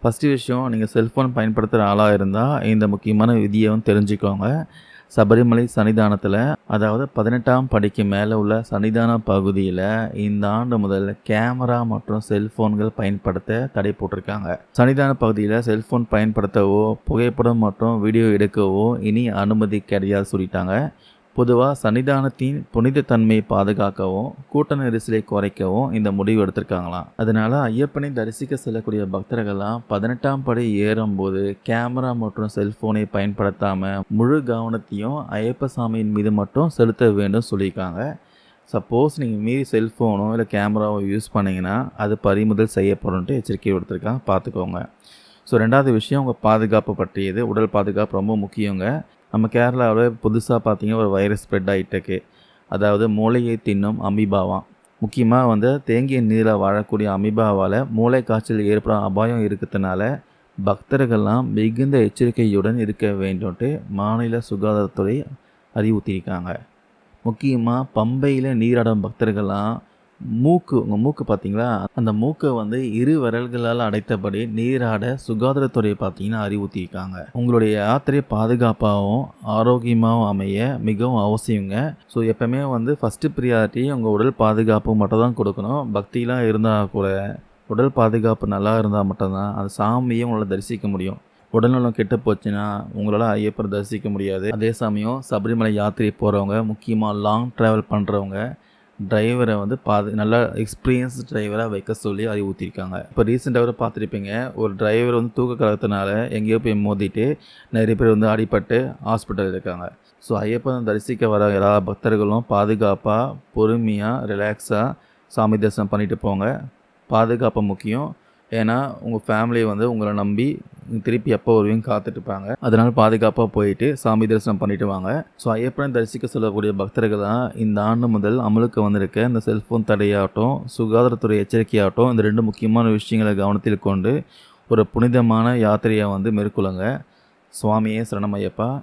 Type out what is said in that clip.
First விஷயம், நீங்கள் cellphone பயன்படுத்துகிற ஆளாக இருந்தால் இந்த முக்கியமான விதியை தெரிஞ்சுக்கோங்க. சபரிமலை சன்னிதானத்தில், அதாவது 18ஆம் படிக்கு மேலே உள்ள சன்னிதான பகுதியில் இந்த ஆண்டு முதல் கேமரா மற்றும் செல்ஃபோன்கள் பயன்படுத்த தடை போட்டிருக்காங்க. சன்னிதான பகுதியில் செல்ஃபோன் பயன்படுத்தவோ புகைப்படம் மற்றும் வீடியோ எடுக்கவோ இனி அனுமதி கிடையாது சொல்லிட்டாங்க. பொதுவாக சன்னிதானத்தின் புனித தன்மையை பாதுகாக்கவும் கூட்ட நெரிசலை குறைக்கவும் இந்த முடிவு எடுத்திருக்காங்களாம். அதனால ஐயப்பனை தரிசிக்க செல்லக்கூடிய பக்தர்கள்லாம் 18ஆம் படி ஏறும்போது கேமரா மற்றும் செல்போனை பயன்படுத்தாமல் முழு கவனத்தையும் ஐயப்ப சாமியின் மீது மட்டும் செலுத்த வேண்டும் சொல்லியிருக்காங்க. சப்போஸ் நீங்கள் மீறி செல்ஃபோனோ இல்லை கேமராவோ யூஸ் பண்ணிங்கன்னா அது பறிமுதல் செய்யப்படும்ட்டு எச்சரிக்கை கொடுத்துருக்காங்க, பார்த்துக்கோங்க. ஸோ 2வது விஷயம் உங்கள் பாதுகாப்பு பற்றியது. உடல் பாதுகாப்பு ரொம்ப முக்கியங்க. நம்ம கேரளாவில் புதுசாக பார்த்தீங்கன்னா ஒரு வைரஸ் ஸ்ப்ரெட் ஆகிட்டுருக்கு. அதாவது மூளையை தின்னும் அமீபாவாம். முக்கியமாக தேங்கிய நீரில் வாழக்கூடிய அமீபாவால் மூளை காய்ச்சல் ஏற்படும் அபாயம் இருக்கிறதுனால பக்தர்கள்லாம் மிகுந்த எச்சரிக்கையுடன் இருக்க வேண்டும்ட்டு மாநில சுகாதாரத்துறை அறிவுறுத்தியிருக்காங்க. முக்கியமாக பம்பையில் நீராடும் பக்தர்கள்லாம் உங்கள் மூக்கு பார்த்தீங்களா, அந்த மூக்கை இரு விரல்களால் அடைத்தபடி நீராட சுகாதாரத்துறை பார்த்தீங்கன்னா அறிவுறுத்தியிருக்காங்க. உங்களுடைய யாத்திரை பாதுகாப்பாகவும் ஆரோக்கியமாகவும் அமைய மிகவும் அவசியங்க. ஸோ எப்போவுமே ஃபஸ்ட்டு ப்ரியாரிட்டி உங்கள் உடல் பாதுகாப்பு மட்டும் தான் கொடுக்கணும். பக்திலாம் இருந்தால் கூட உடல் பாதுகாப்பு நல்லா இருந்தால் மட்டும்தான் அந்த சாமியை உங்களால் தரிசிக்க முடியும். உடல்நலம் கெட்டு போச்சுன்னா உங்களால் ஐயப்பரை தரிசிக்க முடியாது. அதே சமயம் சபரிமலை யாத்திரை போகிறவங்க, முக்கியமாக லாங் ட்ராவல் பண்ணுறவங்க டிரைவரை நல்லா எக்ஸ்பீரியன்ஸ் டிரைவராக வைக்க சொல்லி அறிவுறுத்தியிருக்காங்க. இப்போ ரீசெண்டாக பார்த்துருப்பீங்க, ஒரு டிரைவர் தூக்க கலக்கத்தினால எங்கேயோ போய் மோதிட்டு நிறைய பேர் அடிபட்டு ஹாஸ்பிட்டல் இருக்காங்க. ஸோ ஐயப்பன் தரிசிக்க வர எல்லா பக்தர்களும் பாதுகாப்பாக பொறுமையாக ரிலாக்ஸாக சாமி தரிசனம் பண்ணிட்டு போங்க. பாதுகாப்பு முக்கியம். ஏன்னா உங்கள் ஃபேமிலி உங்களை நம்பி திருப்பி எப்போ வருவீங்க காத்துட்ருப்பாங்க. அதனால் பாதுகாப்பாக போயிட்டு சாமி தரிசனம் பண்ணிட்டு வாங்க. ஸோ ஐயப்பனை தரிசிக்க சொல்லக்கூடிய பக்தர்கள் தான் இந்த ஆண்டு முதல் அமலுக்கு வந்திருக்க இந்த செல்ஃபோன் தடையாகட்டும் சுகாதாரத்துறை எச்சரிக்கையாகட்டும் இந்த 2 முக்கியமான விஷயங்களை கவனத்தில் கொண்டு ஒரு புனிதமான யாத்திரையை மேற்கொள்ளுங்க. சுவாமியே சரணம் ஐயப்பா.